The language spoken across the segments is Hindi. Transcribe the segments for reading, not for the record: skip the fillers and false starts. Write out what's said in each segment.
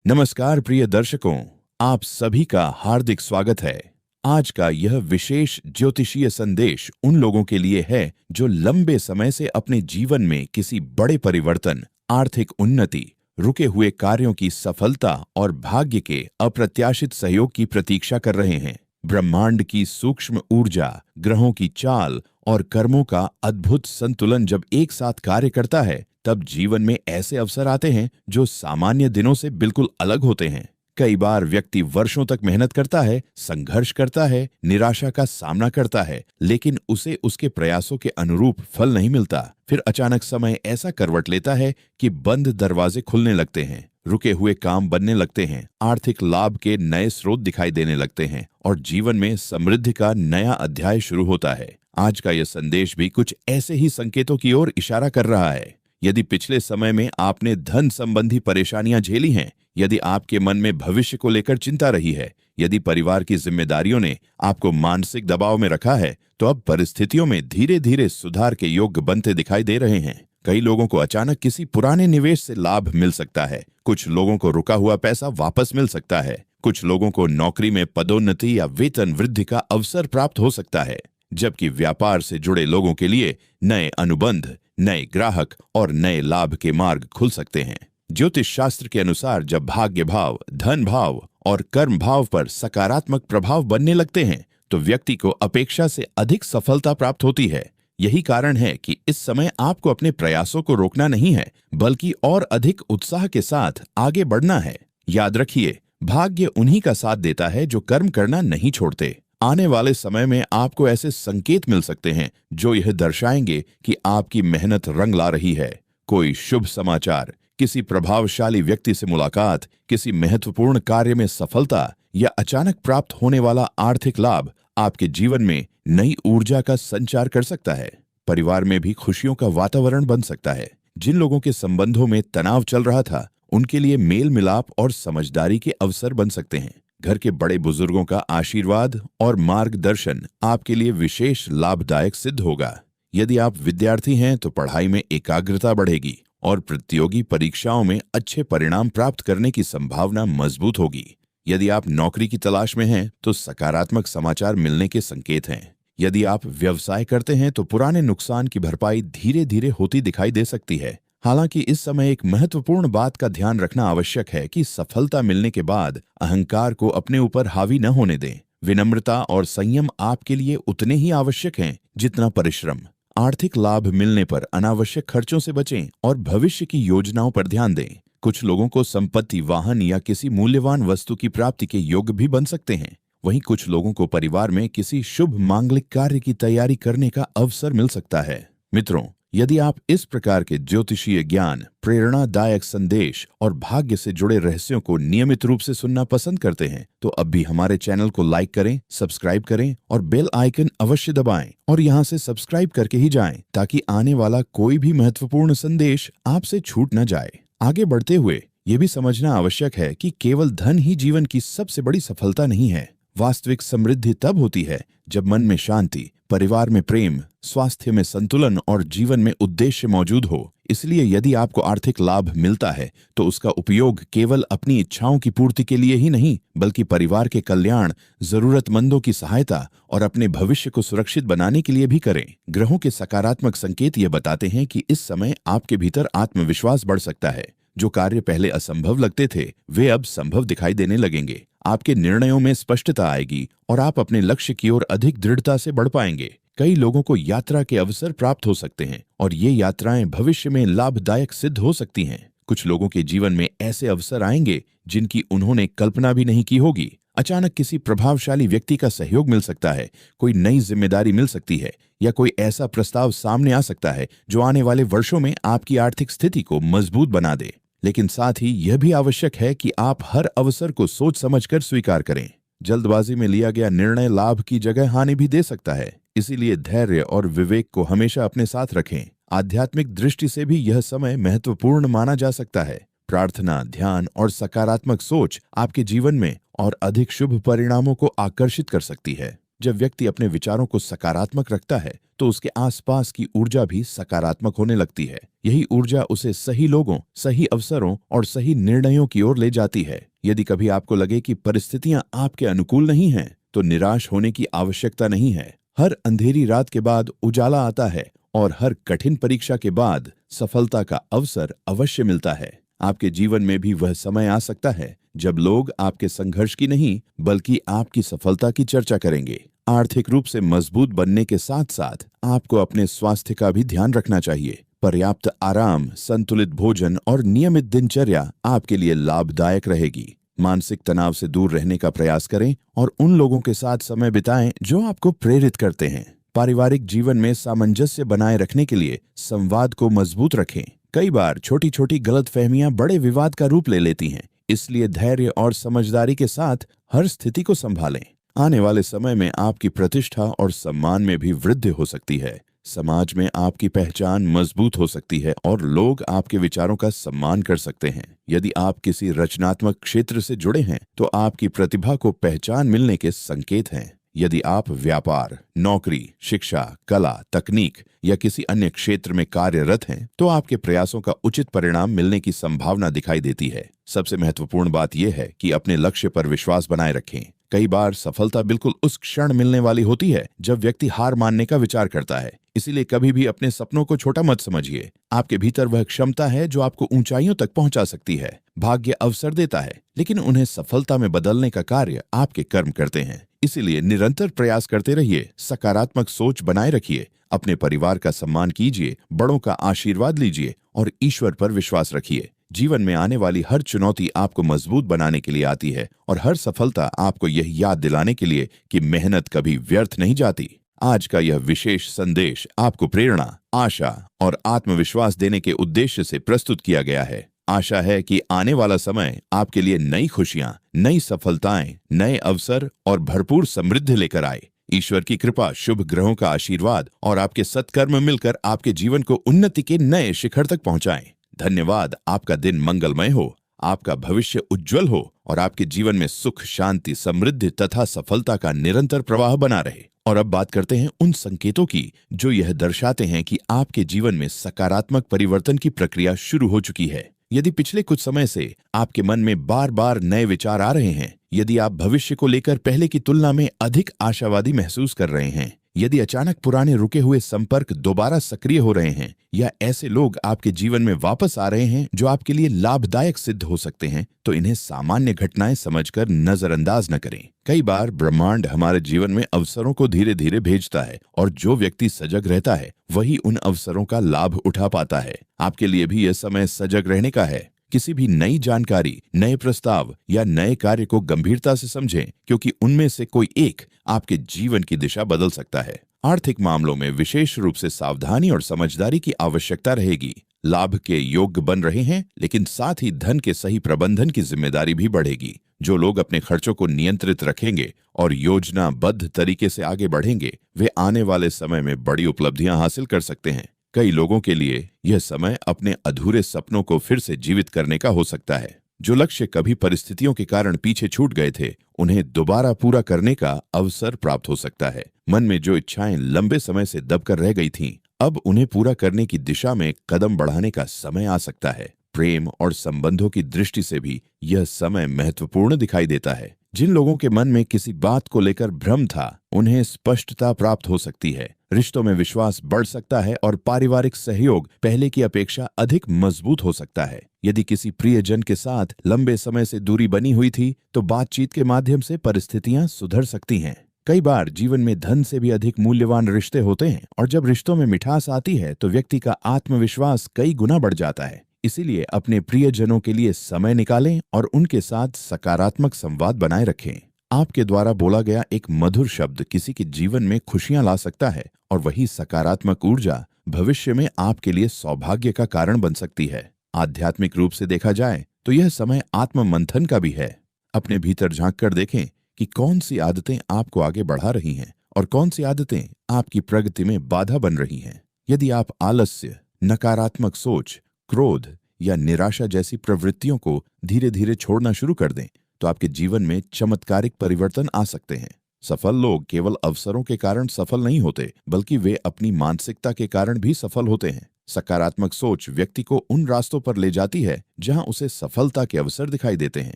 नमस्कार प्रिय दर्शकों, आप सभी का हार्दिक स्वागत है। आज का यह विशेष ज्योतिषीय संदेश उन लोगों के लिए है जो लंबे समय से अपने जीवन में किसी बड़े परिवर्तन, आर्थिक उन्नति, रुके हुए कार्यों की सफलता और भाग्य के अप्रत्याशित सहयोग की प्रतीक्षा कर रहे हैं। ब्रह्मांड की सूक्ष्म ऊर्जा, ग्रहों की चाल और कर्मों का अद्भुत संतुलन जब एक साथ कार्य करता है, तब जीवन में ऐसे अवसर आते हैं जो सामान्य दिनों से बिल्कुल अलग होते हैं। कई बार व्यक्ति वर्षों तक मेहनत करता है, संघर्ष करता है, निराशा का सामना करता है, लेकिन उसे उसके प्रयासों के अनुरूप फल नहीं मिलता। फिर अचानक समय ऐसा करवट लेता है कि बंद दरवाजे खुलने लगते हैं, रुके हुए काम बनने लगते हैं, आर्थिक लाभ के नए स्रोत दिखाई देने लगते हैं और जीवन में समृद्धि का नया अध्याय शुरू होता है। आज का यह संदेश भी कुछ ऐसे ही संकेतों की ओर इशारा कर रहा है। यदि पिछले समय में आपने धन संबंधी परेशानियां झेली हैं, यदि आपके मन में भविष्य को लेकर चिंता रही है, यदि परिवार की जिम्मेदारियों ने आपको मानसिक दबाव में रखा है, तो अब परिस्थितियों में धीरे धीरे सुधार के योग्य बनते दिखाई दे रहे हैं। कई लोगों को अचानक किसी पुराने निवेश से लाभ मिल सकता है, कुछ लोगों को रुका हुआ पैसा वापस मिल सकता है, कुछ लोगों को नौकरी में पदोन्नति या वेतन वृद्धि का अवसर प्राप्त हो सकता है, जबकि व्यापार से जुड़े लोगों के लिए नए अनुबंध, नए ग्राहक और नए लाभ के मार्ग खुल सकते हैं। ज्योतिष शास्त्र के अनुसार जब भाग्य भाव, धन भाव और कर्म भाव पर सकारात्मक प्रभाव बनने लगते हैं, तो व्यक्ति को अपेक्षा से अधिक सफलता प्राप्त होती है। यही कारण है कि इस समय आपको अपने प्रयासों को रोकना नहीं है, बल्कि और अधिक उत्साह के साथ आगे बढ़ना है। याद रखिए, भाग्य उन्हीं का साथ देता है जो कर्म करना नहीं छोड़ते। आने वाले समय में आपको ऐसे संकेत मिल सकते हैं जो यह दर्शाएंगे कि आपकी मेहनत रंग ला रही है। कोई शुभ समाचार, किसी प्रभावशाली व्यक्ति से मुलाकात, किसी महत्वपूर्ण कार्य में सफलता या अचानक प्राप्त होने वाला आर्थिक लाभ आपके जीवन में नई ऊर्जा का संचार कर सकता है। परिवार में भी खुशियों का वातावरण बन सकता है। जिन लोगों के संबंधों में तनाव चल रहा था, उनके लिए मेल मिलाप और समझदारी के अवसर बन सकते हैं। घर के बड़े बुजुर्गों का आशीर्वाद और मार्गदर्शन आपके लिए विशेष लाभदायक सिद्ध होगा। यदि आप विद्यार्थी हैं तो पढ़ाई में एकाग्रता बढ़ेगी और प्रतियोगी परीक्षाओं में अच्छे परिणाम प्राप्त करने की संभावना मजबूत होगी। यदि आप नौकरी की तलाश में हैं तो सकारात्मक समाचार मिलने के संकेत हैं। यदि आप व्यवसाय करते हैं तो पुराने नुकसान की भरपाई धीरे धीरे होती दिखाई दे सकती है। हालांकि इस समय एक महत्वपूर्ण बात का ध्यान रखना आवश्यक है कि सफलता मिलने के बाद अहंकार को अपने ऊपर हावी न होने दें। विनम्रता और संयम आपके लिए उतने ही आवश्यक हैं जितना परिश्रम। आर्थिक लाभ मिलने पर अनावश्यक खर्चों से बचें और भविष्य की योजनाओं पर ध्यान दें। कुछ लोगों को संपत्ति, वाहन या किसी मूल्यवान वस्तु की प्राप्ति के योग्य भी बन सकते हैं। वहीं कुछ लोगों को परिवार में किसी शुभ मांगलिक कार्य की तैयारी करने का अवसर मिल सकता है। मित्रों, यदि आप इस प्रकार के ज्योतिषीय ज्ञान, प्रेरणादायक संदेश और भाग्य से जुड़े रहस्यों को नियमित रूप से सुनना पसंद करते हैं, तो अब भी हमारे चैनल को लाइक करें, सब्सक्राइब करें और बेल आइकन अवश्य दबाएं और यहां से सब्सक्राइब करके ही जाएं, ताकि आने वाला कोई भी महत्वपूर्ण संदेश आपसे छूट न जाए। आगे बढ़ते हुए ये भी समझना आवश्यक है कि केवल धन ही जीवन की सबसे बड़ी सफलता नहीं है। वास्तविक समृद्धि तब होती है जब मन में शांति, परिवार में प्रेम, स्वास्थ्य में संतुलन और जीवन में उद्देश्य मौजूद हो। इसलिए यदि आपको आर्थिक लाभ मिलता है तो उसका उपयोग केवल अपनी इच्छाओं की पूर्ति के लिए ही नहीं, बल्कि परिवार के कल्याण, जरूरतमंदों की सहायता और अपने भविष्य को सुरक्षित बनाने के लिए भी करें। ग्रहों के सकारात्मक संकेत ये बताते हैं कि इस समय आपके भीतर आत्मविश्वास बढ़ सकता है। जो कार्य पहले असंभव लगते थे, वे अब संभव दिखाई देने लगेंगे। आपके निर्णयों में स्पष्टता आएगी और आप अपने लक्ष्य की ओर अधिक दृढ़ता से बढ़ पाएंगे। कई लोगों को यात्रा के अवसर प्राप्त हो सकते हैं और ये यात्राएं भविष्य में लाभदायक सिद्ध हो सकती हैं। कुछ लोगों के जीवन में ऐसे अवसर आएंगे जिनकी उन्होंने कल्पना भी नहीं की होगी। अचानक किसी प्रभावशाली व्यक्ति का सहयोग मिल सकता है, कोई नई जिम्मेदारी मिल सकती है या कोई ऐसा प्रस्ताव सामने आ सकता है जो आने वाले वर्षों में आपकी आर्थिक स्थिति को मजबूत बना दे। लेकिन साथ ही यह भी आवश्यक है कि आप हर अवसर को सोच समझकर स्वीकार करें। जल्दबाजी में लिया गया निर्णय लाभ की जगह हानि भी दे सकता है। इसीलिए धैर्य और विवेक को हमेशा अपने साथ रखें। आध्यात्मिक दृष्टि से भी यह समय महत्वपूर्ण माना जा सकता है। प्रार्थना, ध्यान और सकारात्मक सोच आपके जीवन में और अधिक शुभ परिणामों को आकर्षित कर सकती है। जब व्यक्ति अपने विचारों को सकारात्मक रखता है तो उसके आसपास की ऊर्जा भी सकारात्मक होने लगती है। यही ऊर्जा उसे सही लोगों, सही अवसरों और सही निर्णयों की ओर ले जाती है। यदि कभी आपको लगे कि परिस्थितियां आपके अनुकूल नहीं हैं, तो निराश होने की आवश्यकता नहीं है। हर अंधेरी रात के बाद उजाला आता है और हर कठिन परीक्षा के बाद सफलता का अवसर अवश्य मिलता है। आपके जीवन में भी वह समय आ सकता है जब लोग आपके संघर्ष की नहीं बल्कि आपकी सफलता की चर्चा करेंगे। आर्थिक रूप से मजबूत बनने के साथ साथ आपको अपने स्वास्थ्य का भी ध्यान रखना चाहिए। पर्याप्त आराम, संतुलित भोजन और नियमित दिनचर्या आपके लिए लाभदायक रहेगी। मानसिक तनाव से दूर रहने का प्रयास करें और उन लोगों के साथ समय बिताएं जो आपको प्रेरित करते हैं। पारिवारिक जीवन में सामंजस्य बनाए रखने के लिए संवाद को मजबूत रखें। कई बार छोटी छोटी गलतफहमियां बड़े विवाद का रूप ले लेती हैं, इसलिए धैर्य और समझदारी के साथ हर स्थिति को संभालें। आने वाले समय में आपकी प्रतिष्ठा और सम्मान में भी वृद्धि हो सकती है। समाज में आपकी पहचान मजबूत हो सकती है और लोग आपके विचारों का सम्मान कर सकते हैं। यदि आप किसी रचनात्मक क्षेत्र से जुड़े हैं तो आपकी प्रतिभा को पहचान मिलने के संकेत हैं। यदि आप व्यापार, नौकरी, शिक्षा, कला, तकनीक या किसी अन्य क्षेत्र में कार्यरत हैं तो आपके प्रयासों का उचित परिणाम मिलने की संभावना दिखाई देती है। सबसे महत्वपूर्ण बात यह है कि अपने लक्ष्य पर विश्वास बनाए रखें। कई बार सफलता बिल्कुल उस क्षण मिलने वाली होती है जब व्यक्ति हार मानने का विचार करता है। इसीलिए कभी भी अपने सपनों को छोटा मत समझिए। आपके भीतर वह क्षमता है जो आपको ऊंचाइयों तक पहुंचा सकती है। भाग्य अवसर देता है, लेकिन उन्हें सफलता में बदलने का कार्य आपके कर्म करते हैं। इसीलिए निरंतर प्रयास करते रहिए, सकारात्मक सोच बनाए रखिए, अपने परिवार का सम्मान कीजिए, बड़ों का आशीर्वाद लीजिए और ईश्वर पर विश्वास रखिए। जीवन में आने वाली हर चुनौती आपको मजबूत बनाने के लिए आती है और हर सफलता आपको यह याद दिलाने के लिए कि मेहनत कभी व्यर्थ नहीं जाती। आज का यह विशेष संदेश आपको प्रेरणा, आशा और आत्मविश्वास देने के उद्देश्य से प्रस्तुत किया गया है। आशा है कि आने वाला समय आपके लिए नई खुशियां, नई सफलताएं, नए अवसर और भरपूर समृद्धि लेकर आए। ईश्वर की कृपा, शुभ ग्रहों का आशीर्वाद और आपके सत्कर्म मिलकर आपके जीवन को उन्नति के नए शिखर तक पहुंचाएं। धन्यवाद। आपका दिन मंगलमय हो, आपका भविष्य उज्जवल हो और आपके जीवन में सुख, शांति, समृद्धि तथा सफलता का निरंतर प्रवाह बना रहे। और अब बात करते हैं उन संकेतों की जो यह दर्शाते हैं कि आपके जीवन में सकारात्मक परिवर्तन की प्रक्रिया शुरू हो चुकी है। यदि पिछले कुछ समय से आपके मन में बार बार नए विचार आ रहे हैं, यदि आप भविष्य को लेकर पहले की तुलना में अधिक आशावादी महसूस कर रहे हैं, यदि अचानक पुराने रुके हुए संपर्क दोबारा सक्रिय हो रहे हैं या ऐसे लोग आपके जीवन में वापस आ रहे हैं जो आपके लिए लाभदायक सिद्ध हो सकते हैं, तो इन्हें सामान्य घटनाएं समझकर नजरअंदाज न करें। कई बार ब्रह्मांड हमारे जीवन में अवसरों को धीरे धीरे भेजता है और जो व्यक्ति सजग रहता है वही उन अवसरों का लाभ उठा पाता है। आपके लिए भी यह समय सजग रहने का है। किसी भी नई जानकारी, नए प्रस्ताव या नए कार्य को गंभीरता से समझें, क्योंकि उनमें से कोई एक आपके जीवन की दिशा बदल सकता है। आर्थिक मामलों में विशेष रूप से सावधानी और समझदारी की आवश्यकता रहेगी। लाभ के योग्य बन रहे हैं, लेकिन साथ ही धन के सही प्रबंधन की जिम्मेदारी भी बढ़ेगी। जो लोग अपने खर्चों को नियंत्रित रखेंगे और योजनाबद्ध तरीके से आगे बढ़ेंगे, वे आने वाले समय में बड़ी उपलब्धियां हासिल कर सकते हैं। कई लोगों के लिए यह समय अपने अधूरे सपनों को फिर से जीवित करने का हो सकता है। जो लक्ष्य कभी परिस्थितियों के कारण पीछे छूट गए थे, उन्हें दोबारा पूरा करने का अवसर प्राप्त हो सकता है। मन में जो इच्छाएं लंबे समय से दबकर रह गई थीं, अब उन्हें पूरा करने की दिशा में कदम बढ़ाने का समय आ सकता है। प्रेम और संबंधों की दृष्टि से भी यह समय महत्वपूर्ण दिखाई देता है। जिन लोगों के मन में किसी बात को लेकर भ्रम था, उन्हें स्पष्टता प्राप्त हो सकती है। रिश्तों में विश्वास बढ़ सकता है और पारिवारिक सहयोग पहले की अपेक्षा अधिक मजबूत हो सकता है। यदि किसी प्रियजन के साथ लंबे समय से दूरी बनी हुई थी, तो बातचीत के माध्यम से परिस्थितियां सुधर सकती हैं। कई बार जीवन में धन से भी अधिक मूल्यवान रिश्ते होते हैं और जब रिश्तों में मिठास आती है तो व्यक्ति का आत्मविश्वास कई गुना बढ़ जाता है। इसीलिए अपने प्रियजनों के लिए समय निकालें और उनके साथ सकारात्मक संवाद बनाए रखें। आपके द्वारा बोला गया एक मधुर शब्द किसी के जीवन में खुशियां ला सकता है और वही सकारात्मक ऊर्जा भविष्य में आपके लिए सौभाग्य का कारण बन सकती है। आध्यात्मिक रूप से देखा जाए तो यह समय आत्म मंथन का भी है। अपने भीतर झांक कर देखें कि कौन सी आदतें आपको आगे बढ़ा रही हैं और कौन सी आदतें आपकी प्रगति में बाधा बन रही हैं। यदि आप आलस्य, नकारात्मक सोच, क्रोध या निराशा जैसी प्रवृत्तियों को धीरे धीरे छोड़ना शुरू कर दें, तो आपके जीवन में चमत्कारिक परिवर्तन आ सकते हैं। सफल लोग केवल अवसरों के कारण सफल नहीं होते, बल्कि वे अपनी मानसिकता के कारण भी सफल होते हैं। सकारात्मक सोच व्यक्ति को उन रास्तों पर ले जाती है जहां उसे सफलता के अवसर दिखाई देते हैं,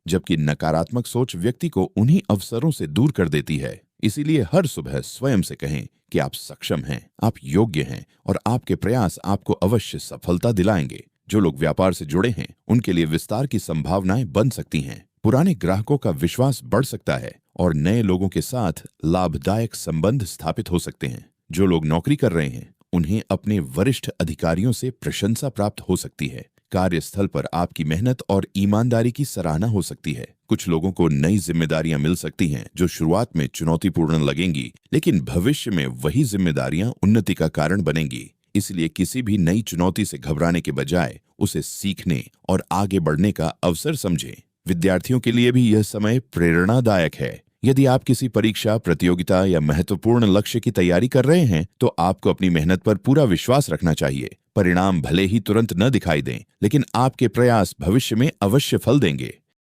जबकि नकारात्मक सोच व्यक्ति को उन्हीं अवसरों से दूर कर देती है। इसीलिए हर सुबह स्वयं से कहें कि आप सक्षम हैं, आप योग्य हैं और आपके प्रयास आपको अवश्य सफलता दिलाएंगे। जो लोग व्यापार से जुड़े हैं, उनके लिए विस्तार की संभावनाएं बन सकती हैं। पुराने ग्राहकों का विश्वास बढ़ सकता है और नए लोगों के साथ लाभदायक संबंध स्थापित हो सकते हैं। जो लोग नौकरी कर रहे हैं, उन्हें अपने वरिष्ठ अधिकारियों से प्रशंसा प्राप्त हो सकती है। कार्यस्थल पर आपकी मेहनत और ईमानदारी की सराहना हो सकती है। कुछ लोगों को नई जिम्मेदारियां मिल सकती हैं जो शुरुआत में चुनौतीपूर्ण लगेंगी, लेकिन भविष्य में वही जिम्मेदारियां उन्नति का कारण बनेंगी। इसलिए किसी भी नई चुनौती से घबराने के बजाय उसे सीखने और आगे बढ़ने का अवसर समझें। विद्यार्थियों के लिए भी यह समय प्रेरणादायक है। यदि आप किसी परीक्षा, प्रतियोगिता या महत्वपूर्ण लक्ष्य की तैयारी कर रहे हैं, तो आपको अपनी मेहनत पर पूरा विश्वास रखना चाहिए। परिणाम भले ही तुरंत न दिखाई दें, लेकिन आपके प्रयास भविष्य में अवश्य फल देंगे।